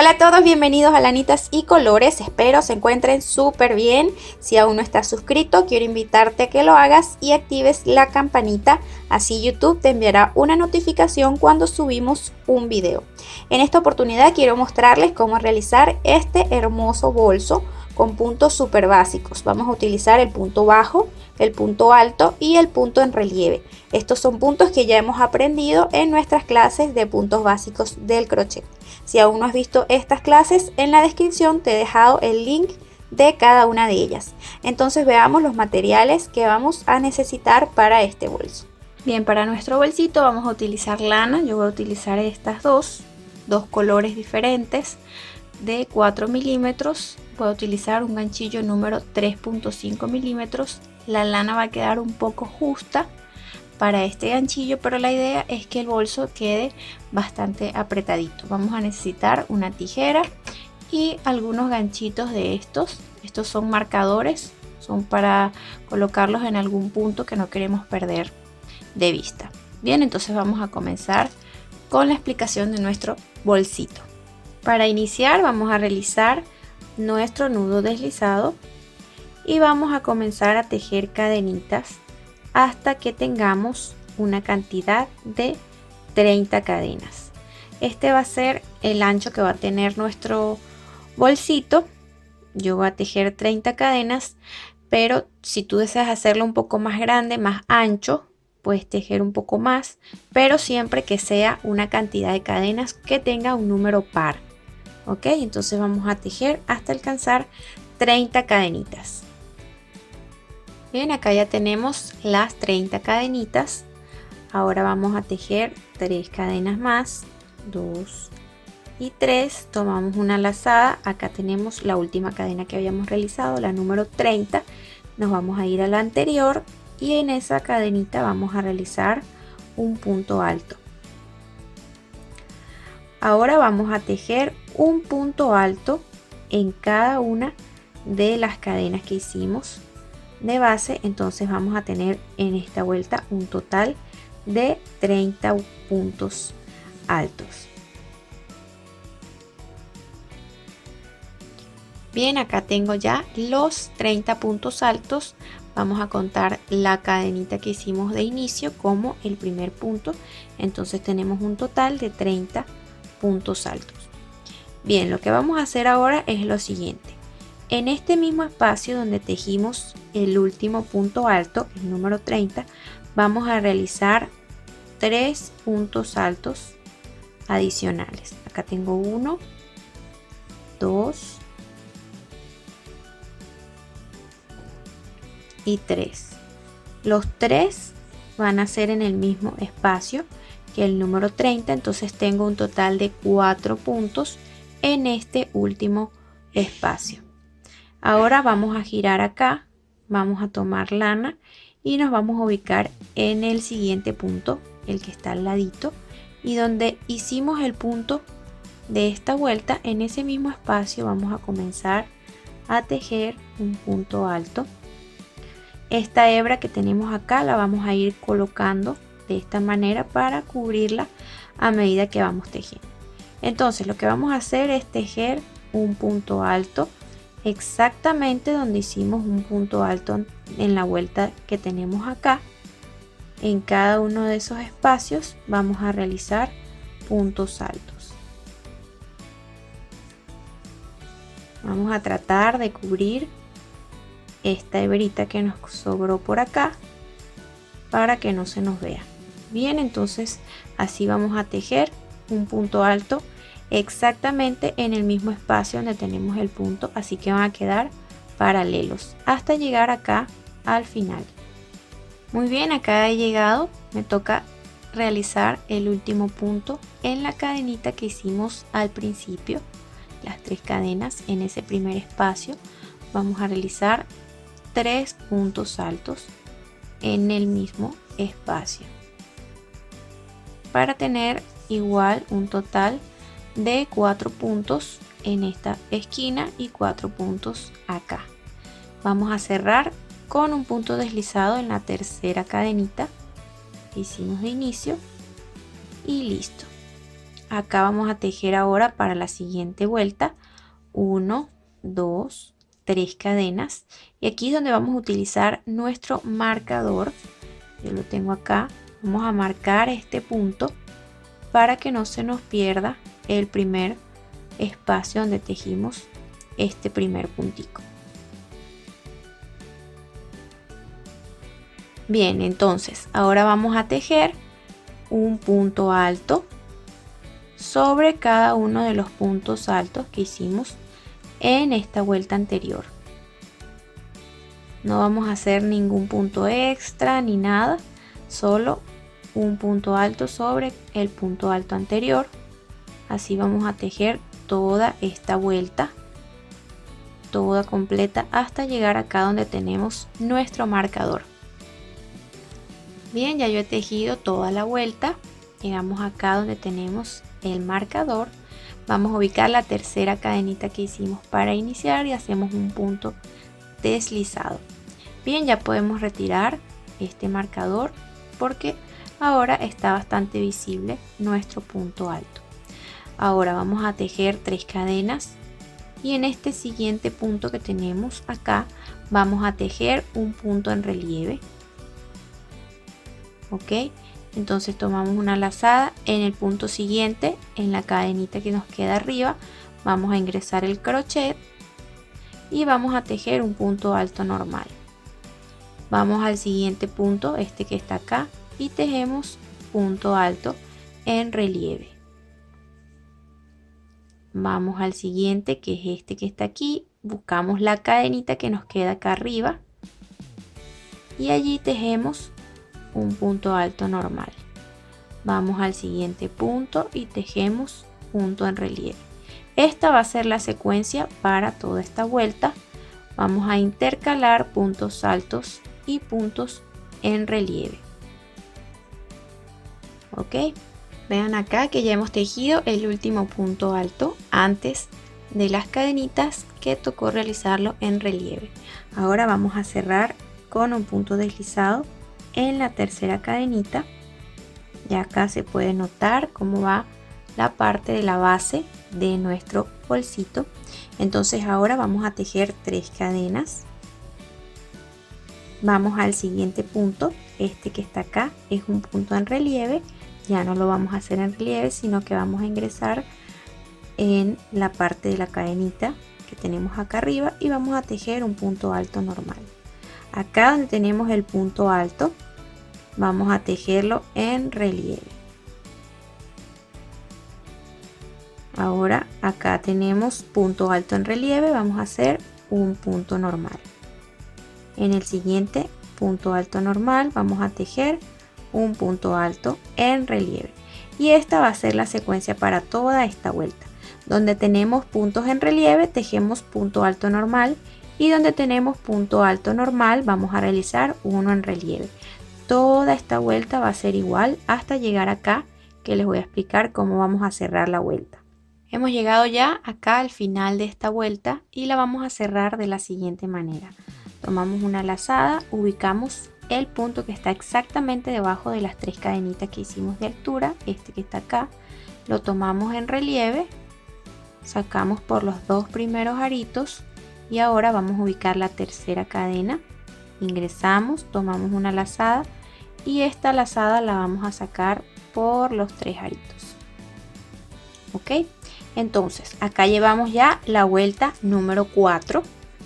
Hola a todos, bienvenidos a Lanitas y Colores, espero se encuentren súper bien. Si aún no estás suscrito, quiero invitarte a que lo hagas y actives la campanita, así YouTube te enviará una notificación cuando subimos un video. En esta oportunidad quiero mostrarles cómo realizar este hermoso bolso con puntos súper básicos. Vamos a utilizar el punto bajo, el punto alto y el punto en relieve. Estos son puntos que ya hemos aprendido en nuestras clases de puntos básicos del crochet. Si aún no has visto estas clases, en la descripción te he dejado el link de cada una de ellas. Entonces veamos los materiales que vamos a necesitar para este bolso. Bien, para nuestro bolsito vamos a utilizar lana. Yo voy a utilizar estas dos colores diferentes de 4 milímetros. Voy a utilizar un ganchillo número 3.5 milímetros. La lana va a quedar un poco justa para este ganchillo, pero la idea es que el bolso quede bastante apretadito. Vamos a necesitar una tijera y algunos ganchitos de estos. Estos son marcadores, son para colocarlos en algún punto que no queremos perder de vista. Bien, entonces vamos a comenzar con la explicación de nuestro bolsito. Para iniciar vamos a realizar nuestro nudo deslizado y vamos a comenzar a tejer cadenitas hasta que tengamos una cantidad de 30 cadenas. Este va a ser el ancho que va a tener nuestro bolsito. Yo voy a tejer 30 cadenas, pero si tú deseas hacerlo un poco más grande, más ancho, puedes tejer un poco más, pero siempre que sea una cantidad de cadenas que tenga un número par. Ok, entonces vamos a tejer hasta alcanzar 30 cadenitas. Bien, acá ya tenemos las 30 cadenitas. Ahora vamos a tejer 3 cadenas más, 2 y 3. Tomamos una lazada. Acá tenemos la última cadena que habíamos realizado, la número 30. Nos vamos a ir a la anterior y en esa cadenita vamos a realizar un punto alto. Ahora vamos a tejer un punto alto en cada una de las cadenas que hicimos de base. Entonces vamos a tener en esta vuelta un total de 30 puntos altos. Bien, acá tengo ya los 30 puntos altos. Vamos a contar la cadenita que hicimos de inicio como el primer punto. Entonces tenemos un total de 30 puntos altos. Bien, lo que vamos a hacer ahora es lo siguiente. En este mismo espacio donde tejimos el último punto alto, el número 30, vamos a realizar 3 puntos altos adicionales. Acá tengo 1, 2 y 3. Los 3 van a ser en el mismo espacio que el número 30, entonces tengo un total de 4 puntos en este último espacio. Ahora vamos a girar acá, vamos a tomar lana y nos vamos a ubicar en el siguiente punto, el que está al ladito, y donde hicimos el punto de esta vuelta, en ese mismo espacio vamos a comenzar a tejer un punto alto. Esta hebra que tenemos acá la vamos a ir colocando de esta manera para cubrirla a medida que vamos tejiendo. Entonces lo que vamos a hacer es tejer un punto alto exactamente donde hicimos un punto alto en la vuelta que tenemos acá. En cada uno de esos espacios vamos a realizar puntos altos. Vamos a tratar de cubrir esta hebrita que nos sobró por acá para que no se nos vea. Bien, entonces así vamos a tejer un punto alto exactamente en el mismo espacio donde tenemos el punto, así que van a quedar paralelos hasta llegar acá al final. Muy bien, acá he llegado, me toca realizar el último punto en la cadenita que hicimos al principio, las 3 cadenas en ese primer espacio. Vamos a realizar 3 puntos altos en el mismo espacio para tener igual un total de 4 puntos en esta esquina y 4 puntos acá. Vamos a cerrar con un punto deslizado en la tercera cadenita que hicimos de inicio y listo. acá vamos a tejer ahora para la siguiente vuelta 1, 2, 3 cadenas, y aquí es donde vamos a utilizar nuestro marcador. Yo lo tengo acá. Vamos a marcar este punto para que no se nos pierda el primer espacio donde tejimos este primer puntico. Bien, entonces ahora vamos a tejer un punto alto sobre cada uno de los puntos altos que hicimos en esta vuelta anterior. No vamos a hacer ningún punto extra ni nada, solo un punto alto sobre el punto alto anterior. Así vamos a tejer toda esta vuelta, toda completa, hasta llegar acá donde tenemos nuestro marcador. Bien, ya yo he tejido toda la vuelta. Llegamos acá donde tenemos el marcador. Vamos a ubicar la tercera cadenita que hicimos para iniciar y hacemos un punto deslizado. Bien, ya podemos retirar este marcador porque ahora está bastante visible nuestro punto alto. Ahora vamos a tejer 3 cadenas y en este siguiente punto que tenemos acá vamos a tejer un punto en relieve. Ok, entonces tomamos una lazada en el punto siguiente, en la cadenita que nos queda arriba, vamos a ingresar el crochet y vamos a tejer un punto alto normal. Vamos al siguiente punto, este que está acá, y tejemos punto alto en relieve. Vamos al siguiente, que es este que está aquí, buscamos la cadenita que nos queda acá arriba y allí tejemos un punto alto normal. Vamos al siguiente punto y tejemos punto en relieve. Esta va a ser la secuencia para toda esta vuelta. Vamos a intercalar puntos altos y puntos en relieve. Ok, vean acá que ya hemos tejido el último punto alto antes de las cadenitas que tocó realizarlo en relieve. Ahora vamos a cerrar con un punto deslizado en la tercera cadenita. Ya acá se puede notar cómo va la parte de la base de nuestro bolsito. Entonces ahora vamos a tejer 3 cadenas. Vamos al siguiente punto, este que está acá es un punto en relieve. Ya no lo vamos a hacer en relieve, sino que vamos a ingresar en la parte de la cadenita que tenemos acá arriba y vamos a tejer un punto alto normal. Acá donde tenemos el punto alto vamos a tejerlo en relieve. Ahora acá tenemos punto alto en relieve, vamos a hacer un punto normal. En el siguiente punto alto normal vamos a tejer un punto alto en relieve. Y esta va a ser la secuencia para toda esta vuelta. Donde tenemos puntos en relieve tejemos punto alto normal y donde tenemos punto alto normal vamos a realizar uno en relieve. Toda esta vuelta va a ser igual hasta llegar acá, que les voy a explicar cómo vamos a cerrar la vuelta. Hemos llegado ya acá al final de esta vuelta y la vamos a cerrar de la siguiente manera. Tomamos una lazada, ubicamos el punto que está exactamente debajo de las 3 cadenitas que hicimos de altura, este que está acá, lo tomamos en relieve, sacamos por los 2 primeros aritos y ahora vamos a ubicar la tercera cadena. Ingresamos, tomamos una lazada y esta lazada la vamos a sacar por los 3 aritos. Ok, entonces acá llevamos ya la vuelta número 4,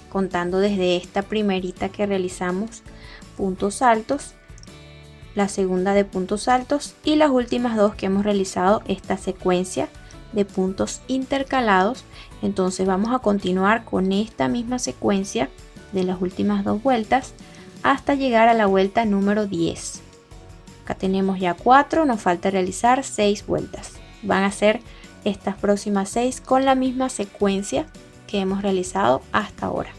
contando desde esta primerita que realizamos puntos altos, la segunda de puntos altos y las últimas 2 que hemos realizado esta secuencia de puntos intercalados. Entonces vamos a continuar con esta misma secuencia de las últimas 2 vueltas hasta llegar a la vuelta número 10. Acá tenemos ya 4, nos falta realizar 6 vueltas. Van a ser estas próximas 6 con la misma secuencia que hemos realizado hasta ahora.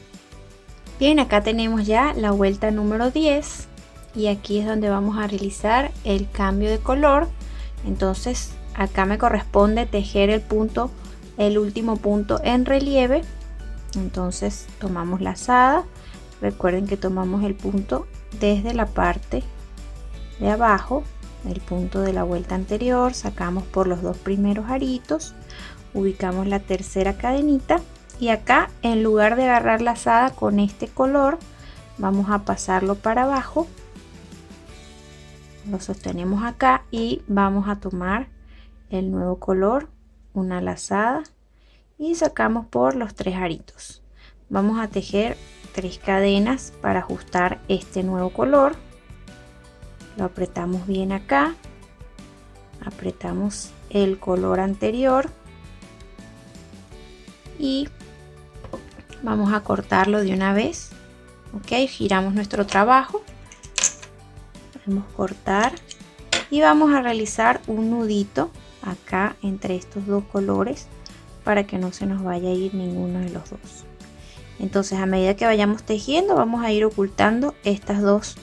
Bien, acá tenemos ya la vuelta número 10 y aquí es donde vamos a realizar el cambio de color. Entonces acá me corresponde tejer el último punto en relieve. Entonces tomamos lazada, recuerden que tomamos el punto desde la parte de abajo el punto de la vuelta anterior, sacamos por los dos primeros aritos, ubicamos la tercera cadenita y acá, en lugar de agarrar lazada con este color, vamos a pasarlo para abajo, lo sostenemos acá y vamos a tomar el nuevo color, una lazada y sacamos por los tres aritos. Vamos a tejer 3 cadenas para ajustar este nuevo color. Lo apretamos bien acá, apretamos el color anterior y vamos a cortarlo de una vez. Ok, giramos nuestro trabajo, podemos cortar y vamos a realizar un nudito acá entre estos dos colores para que no se nos vaya a ir ninguno de los dos. Entonces, a medida que vayamos tejiendo, vamos a ir ocultando estas dos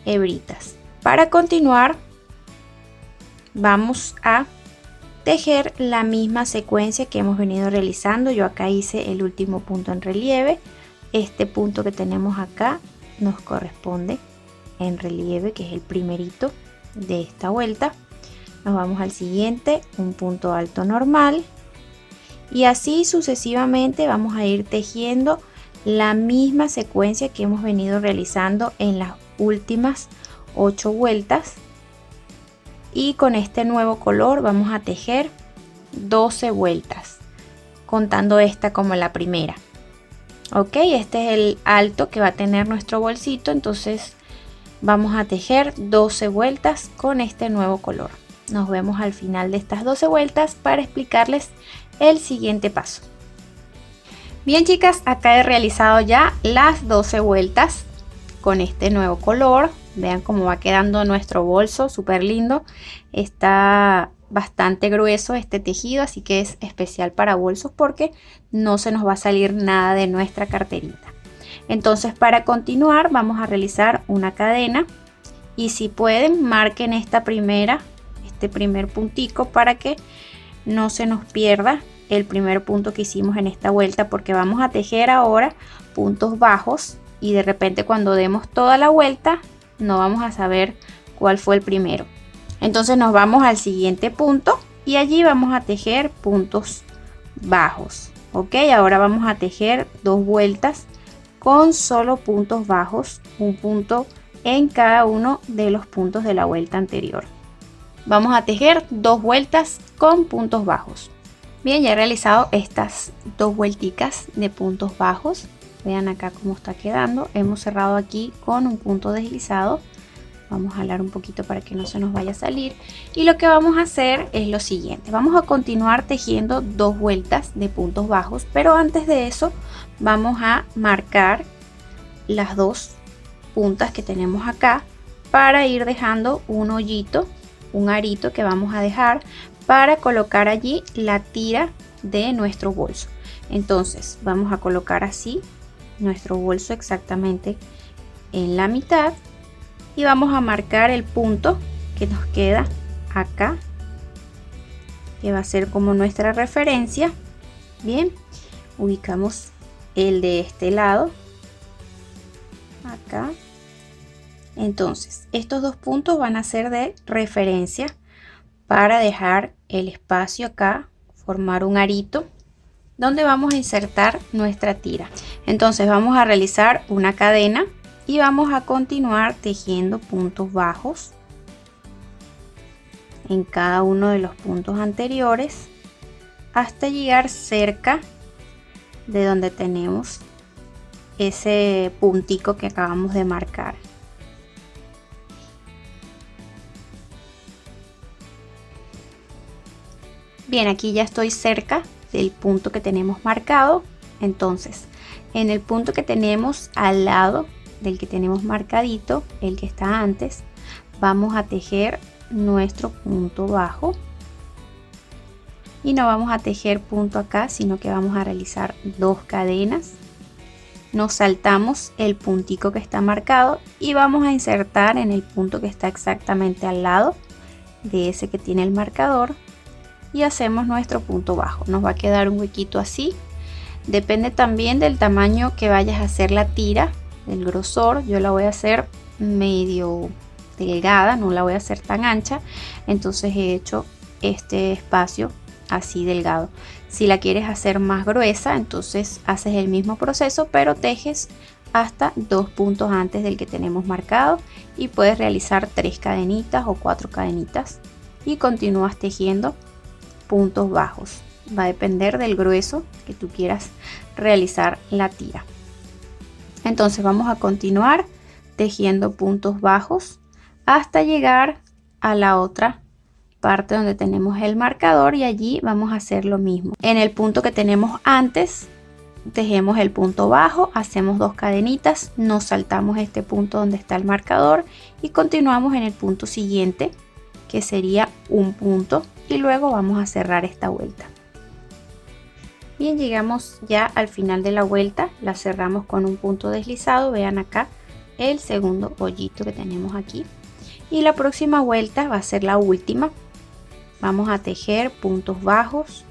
hebritas. Para continuar, vamos a tejer la misma secuencia que hemos venido realizando. Yo acá hice el último punto en relieve. Este punto que tenemos acá nos corresponde en relieve, que es el primerito de esta vuelta. Nos vamos al siguiente, un punto alto normal, y así sucesivamente vamos a ir tejiendo la misma secuencia que hemos venido realizando en las últimas 8 vueltas. Y con este nuevo color vamos a tejer 12 vueltas, contando esta como la primera. Ok, este es el alto que va a tener nuestro bolsito, entonces vamos a tejer 12 vueltas con este nuevo color. Nos vemos al final de estas 12 vueltas para explicarles el siguiente paso. Bien, chicas, acá he realizado ya las 12 vueltas con este nuevo color. Vean cómo va quedando nuestro bolso, súper lindo. Está bastante grueso este tejido, así que es especial para bolsos porque no se nos va a salir nada de nuestra carterita. Entonces, para continuar vamos a realizar una cadena, y si pueden, marquen este primer puntico para que no se nos pierda el primer punto que hicimos en esta vuelta, porque vamos a tejer ahora puntos bajos y de repente cuando demos toda la vuelta no vamos a saber cuál fue el primero. Entonces nos vamos al siguiente punto y allí vamos a tejer puntos bajos. Ok, ahora vamos a tejer 2 vueltas con solo puntos bajos, un punto en cada uno de los puntos de la vuelta anterior. Vamos a tejer 2 vueltas con puntos bajos. Bien, ya he realizado estas 2 vuelticas de puntos bajos. Vean acá cómo está quedando. Hemos cerrado aquí con un punto deslizado. Vamos a jalar un poquito para que no se nos vaya a salir. Y lo que vamos a hacer es lo siguiente. Vamos a continuar tejiendo 2 vueltas de puntos bajos, pero antes de eso vamos a marcar las 2 puntas que tenemos acá para ir dejando un hoyito, un arito que vamos a dejar para colocar allí la tira de nuestro bolso. Entonces vamos a colocar así nuestro bolso exactamente en la mitad y vamos a marcar el punto que nos queda acá, que va a ser como nuestra referencia. Bien, ubicamos el de este lado acá. Entonces estos 2 puntos van a ser de referencia para dejar el espacio acá, formar un arito donde vamos a insertar nuestra tira. Entonces vamos a realizar una cadena y vamos a continuar tejiendo puntos bajos en cada uno de los puntos anteriores hasta llegar cerca de donde tenemos ese puntico que acabamos de marcar. Bien, aquí ya estoy cerca del punto que tenemos marcado. Entonces, en el punto que tenemos al lado del que tenemos marcadito, el que está antes, vamos a tejer nuestro punto bajo. Y no vamos a tejer punto acá, sino que vamos a realizar 2 cadenas. Nos saltamos el puntico que está marcado y vamos a insertar en el punto que está exactamente al lado de ese que tiene el marcador. Y hacemos nuestro punto bajo. Nos va a quedar un huequito así. Depende también del tamaño que vayas a hacer la tira, del grosor. Yo la voy a hacer medio delgada, no la voy a hacer tan ancha, entonces he hecho este espacio así delgado. Si la quieres hacer más gruesa, entonces haces el mismo proceso, pero tejes hasta 2 puntos antes del que tenemos marcado y puedes realizar 3 cadenitas o 4 cadenitas y continúas tejiendo puntos bajos. Va a depender del grueso que tú quieras realizar la tira. Entonces vamos a continuar tejiendo puntos bajos hasta llegar a la otra parte donde tenemos el marcador, y allí vamos a hacer lo mismo. En el punto que tenemos antes tejemos el punto bajo, hacemos 2 cadenitas, nos saltamos este punto donde está el marcador y continuamos en el punto siguiente, que sería un punto, y luego vamos a cerrar esta vuelta. Bien, llegamos ya al final de la vuelta, la cerramos con un punto deslizado. Vean acá el segundo hoyito que tenemos aquí, y la próxima vuelta va a ser la última. Vamos a tejer puntos bajos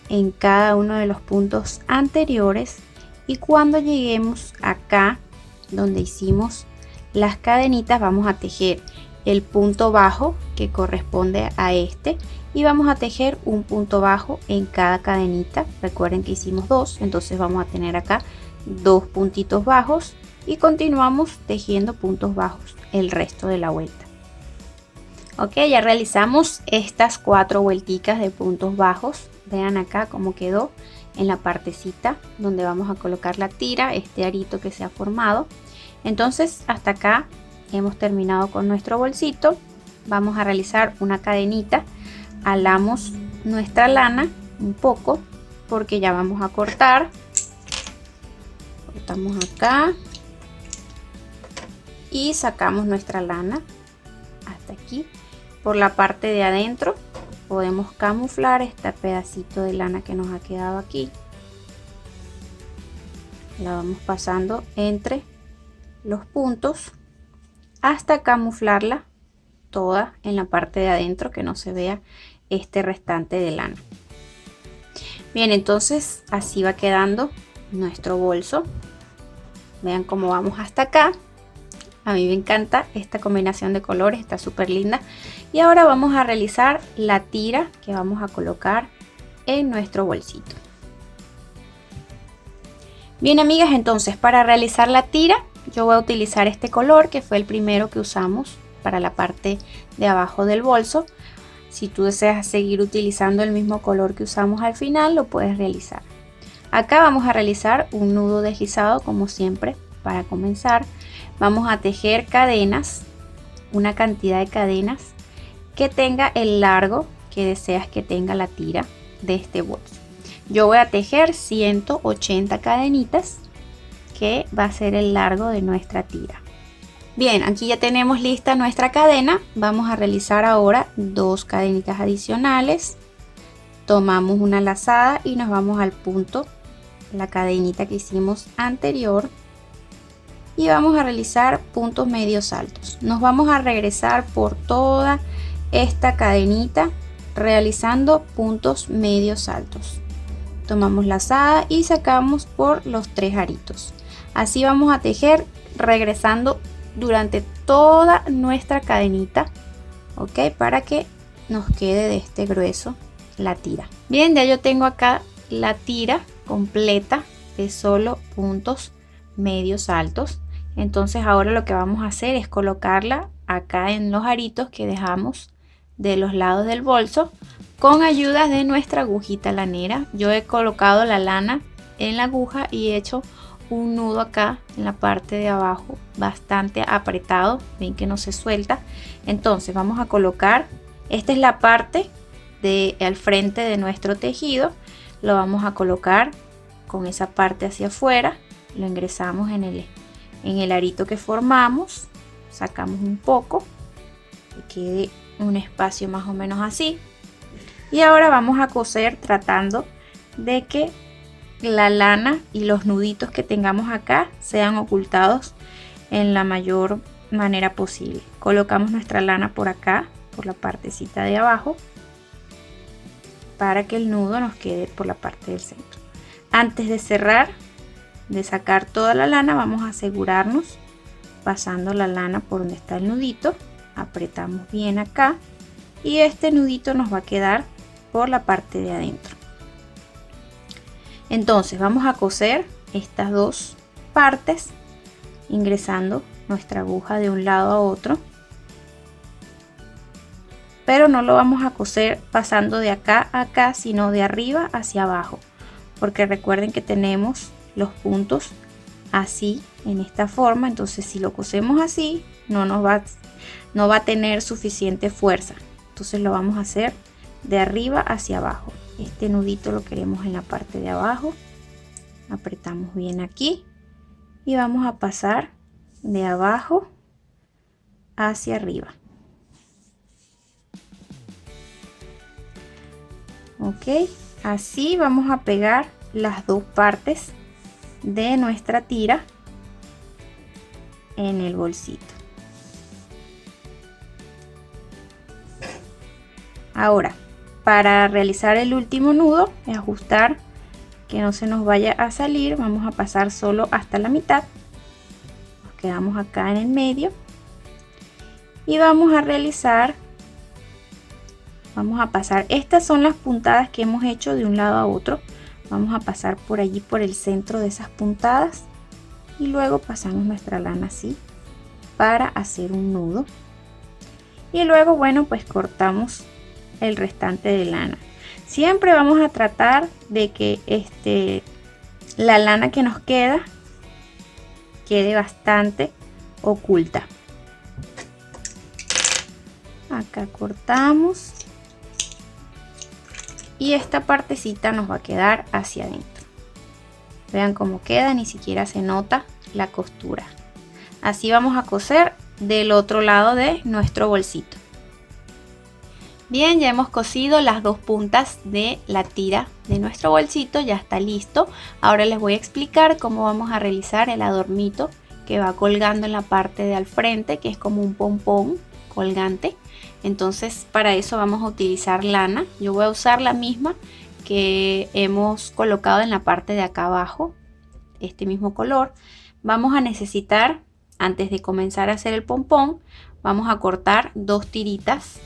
en cada uno de los puntos anteriores, y cuando lleguemos acá donde hicimos las cadenitas vamos a tejer el punto bajo que corresponde a este y vamos a tejer un punto bajo en cada cadenita. Recuerden que hicimos 2, entonces vamos a tener acá 2 puntitos bajos y continuamos tejiendo puntos bajos el resto de la vuelta. Ok, ya realizamos estas 4 vuelticas de puntos bajos. Vean acá cómo quedó en la partecita donde vamos a colocar la tira, este arito que se ha formado. Entonces hasta acá hemos terminado con nuestro bolsito. Vamos a realizar una cadenita, alamos nuestra lana un poco porque ya vamos a cortar. Cortamos acá y sacamos nuestra lana hasta aquí. Por la parte de adentro podemos camuflar este pedacito de lana que nos ha quedado aquí. La vamos pasando entre los puntos hasta camuflarla toda en la parte de adentro, que no se vea este restante de lana. Bien, entonces así va quedando nuestro bolso. Vean cómo vamos hasta acá. A mí me encanta esta combinación de colores, está súper linda. Y ahora vamos a realizar la tira que vamos a colocar en nuestro bolsito. Bien, amigas, entonces para realizar la tira yo voy a utilizar este color que fue el primero que usamos para la parte de abajo del bolso. Si tú deseas seguir utilizando el mismo color que usamos al final, lo puedes realizar. Acá vamos a realizar un nudo deslizado como siempre. Para comenzar vamos a tejer cadenas, una cantidad de cadenas que tenga el largo que deseas que tenga la tira de este bolso. Yo voy a tejer 180 cadenitas, que va a ser el largo de nuestra tira. Bien, aquí ya tenemos lista nuestra cadena. Vamos a realizar ahora 2 cadenitas adicionales. Tomamos una lazada y nos vamos al punto, la cadenita que hicimos anterior, y vamos a realizar puntos medios altos. Nos vamos a regresar por toda esta cadenita realizando puntos medios altos. Tomamos lazada y sacamos por los 3 aritos. Así vamos a tejer regresando durante toda nuestra cadenita, ok, para que nos quede de este grueso la tira. Bien, ya yo tengo acá la tira completa de solo puntos medios altos. Entonces ahora lo que vamos a hacer es colocarla acá en los aritos que dejamos de los lados del bolso con ayuda de nuestra agujita lanera. Yo he colocado la lana en la aguja y he hecho un nudo acá en la parte de abajo bastante apretado. Ven que no se suelta. Entonces vamos a colocar, esta es la parte al frente de nuestro tejido. Lo vamos a colocar con esa parte hacia afuera. Lo ingresamos en el arito que formamos, sacamos un poco, que quede un espacio más o menos así, y ahora vamos a coser tratando de que la lana y los nuditos que tengamos acá sean ocultados en la mayor manera posible. Colocamos nuestra lana por acá, por la partecita de abajo, para que el nudo nos quede por la parte del centro. Antes de cerrar, de sacar toda la lana, vamos a asegurarnos pasando la lana por donde está el nudito, apretamos bien acá y este nudito nos va a quedar por la parte de adentro. Entonces vamos a coser estas dos partes ingresando nuestra aguja de un lado a otro, pero no lo vamos a coser pasando de acá a acá, sino de arriba hacia abajo, porque recuerden que tenemos los puntos así en esta forma. Entonces si lo cosemos así no va a tener suficiente fuerza, entonces lo vamos a hacer de arriba hacia abajo. Este nudito lo queremos en la parte de abajo, apretamos bien aquí y vamos a pasar de abajo hacia arriba. Ok, así vamos a pegar las dos partes de nuestra tira en el bolsito. Ahora, para realizar el último nudo y ajustar que no se nos vaya a salir, vamos a pasar solo hasta la mitad. Nos quedamos acá en el medio y vamos a pasar, estas son las puntadas que hemos hecho de un lado a otro. Vamos a pasar por allí, por el centro de esas puntadas, y luego pasamos nuestra lana así para hacer un nudo. Y luego, bueno, pues cortamos el restante de lana. Siempre vamos a tratar de que la lana que nos quede bastante oculta. Acá cortamos y esta partecita nos va a quedar hacia adentro. Vean cómo queda, ni siquiera se nota la costura. Así vamos a coser del otro lado de nuestro bolsito. Bien, ya hemos cosido las dos puntas de la tira de nuestro bolsito, ya está listo. Ahora les voy a explicar cómo vamos a realizar el adornito que va colgando en la parte de al frente, que es como un pompón colgante. Entonces para eso vamos a utilizar lana. Yo voy a usar la misma que hemos colocado en la parte de acá abajo, este mismo color. Vamos a necesitar, antes de comenzar a hacer el pompón, vamos a cortar dos tiritas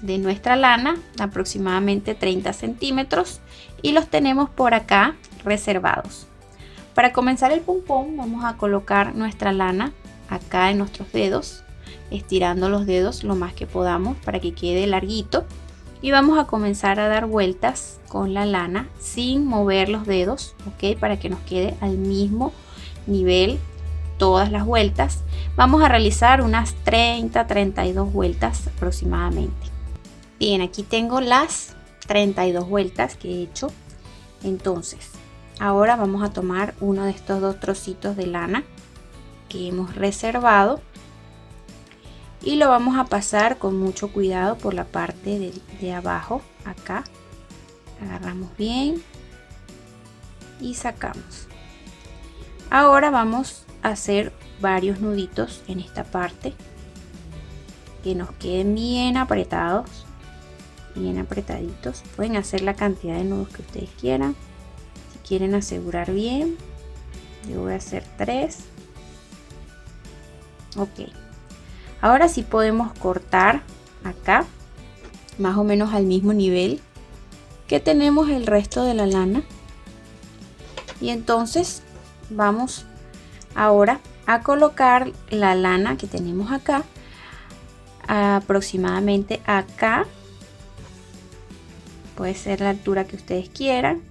de nuestra lana, aproximadamente 30 centímetros, y los tenemos por acá reservados. Para comenzar el pompón vamos a colocar nuestra lana acá en nuestros dedos, estirando los dedos lo más que podamos para que quede larguito, y vamos a comenzar a dar vueltas con la lana sin mover los dedos, ok, para que nos quede al mismo nivel todas las vueltas. Vamos a realizar unas 30-32 vueltas aproximadamente. Bien, aquí tengo las 32 vueltas que he hecho. Entonces ahora vamos a tomar uno de estos dos trocitos de lana que hemos reservado y lo vamos a pasar con mucho cuidado por la parte de abajo. Acá agarramos bien y sacamos. Ahora vamos a hacer varios nuditos en esta parte que nos queden bien apretados, bien apretaditos. Pueden hacer la cantidad de nudos que ustedes quieran. Si quieren asegurar bien, yo voy a hacer 3. Ok, ahora sí podemos cortar acá más o menos al mismo nivel que tenemos el resto de la lana, y entonces vamos ahora a colocar la lana que tenemos acá aproximadamente acá. Puede ser la altura que ustedes quieran,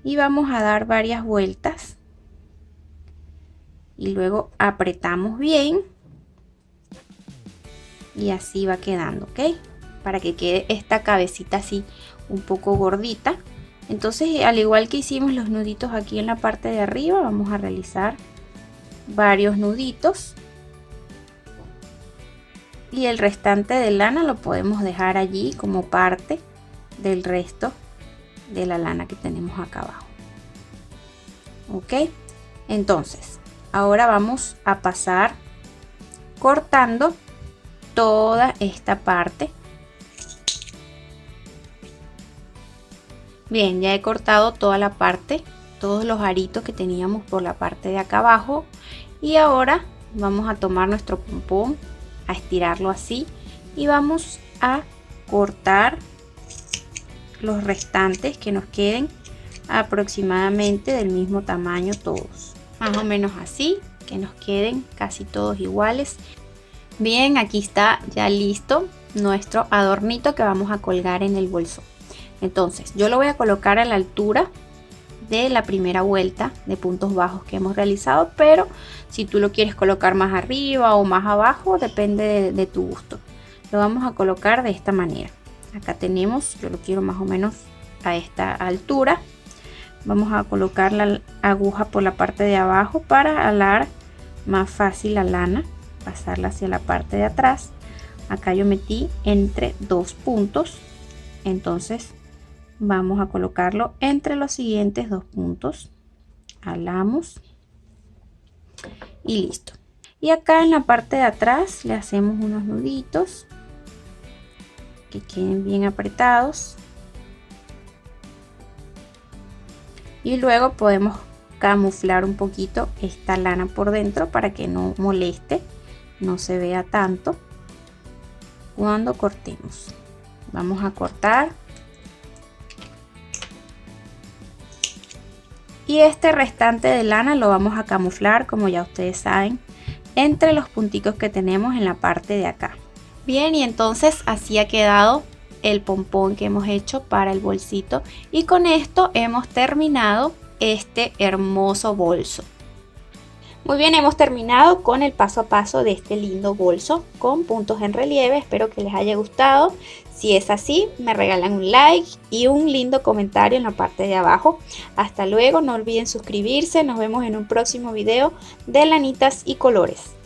y vamos a dar varias vueltas y luego apretamos bien y así va quedando, ok, para que quede esta cabecita así un poco gordita. Entonces, al igual que hicimos los nuditos aquí en la parte de arriba, vamos a realizar varios nuditos y el restante de lana lo podemos dejar allí como parte del resto de la lana que tenemos acá abajo. Ok, entonces ahora vamos a pasar cortando toda esta parte. Bien, ya he cortado toda la parte, todos los aritos que teníamos por la parte de acá abajo, y ahora vamos a tomar nuestro pompón, a estirarlo así y vamos a cortar los restantes que nos queden aproximadamente del mismo tamaño todos, más o menos así, que nos queden casi todos iguales. Bien, aquí está ya listo nuestro adornito que vamos a colgar en el bolso. Entonces yo lo voy a colocar a la altura de la primera vuelta de puntos bajos que hemos realizado, pero si tú lo quieres colocar más arriba o más abajo, depende de tu gusto. Lo vamos a colocar de esta manera. Acá tenemos, yo lo quiero más o menos a esta altura. Vamos a colocar la aguja por la parte de abajo para alar más fácil la lana, pasarla hacia la parte de atrás. Acá yo metí entre dos puntos, entonces vamos a colocarlo entre los siguientes dos puntos, alamos y listo. Y acá en la parte de atrás le hacemos unos nuditos que queden bien apretados y luego podemos camuflar un poquito esta lana por dentro para que no moleste, no se vea tanto cuando cortemos. Vamos a cortar y este restante de lana lo vamos a camuflar, como ya ustedes saben, entre los punticos que tenemos en la parte de acá. Bien, y entonces así ha quedado el pompón que hemos hecho para el bolsito, y con esto hemos terminado este hermoso bolso. Muy bien, hemos terminado con el paso a paso de este lindo bolso con puntos en relieve. Espero que les haya gustado. Si es así, me regalan un like y un lindo comentario en la parte de abajo. Hasta luego, no olviden suscribirse. Nos vemos en un próximo video de Lanitas y Colores.